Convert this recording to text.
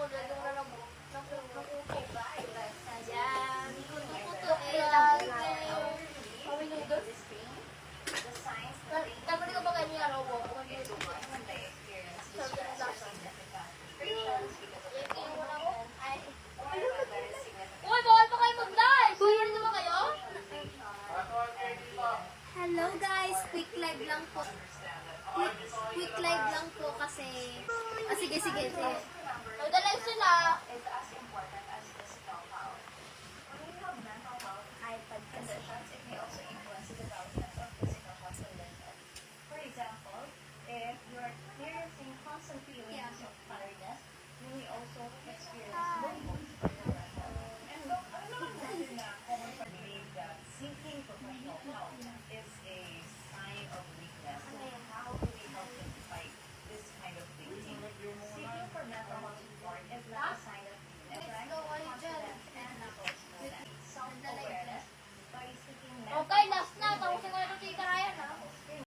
ako dahil na nakukutok. Ayan. Kutukutok lang. Kami noodles. Tapos ko ba kayo niya robo? Uy, bawal pa kayo mag-live! Bawal naman kayo? Hello guys, quick live lang po. Quick live lang po kasi... sige. Mag-live sila. iPad kasi. For example, if you're experiencing constant feelings of tiredness, you may also experience low mood. And alam natin na common believe that seeking professional help is a sign of weakness. So how do we help them fight this kind of thinking? Seeking for mental health support is not a sign of weakness, right? Confidence and self-awareness by seeking mental Okay, last na. Tapos ko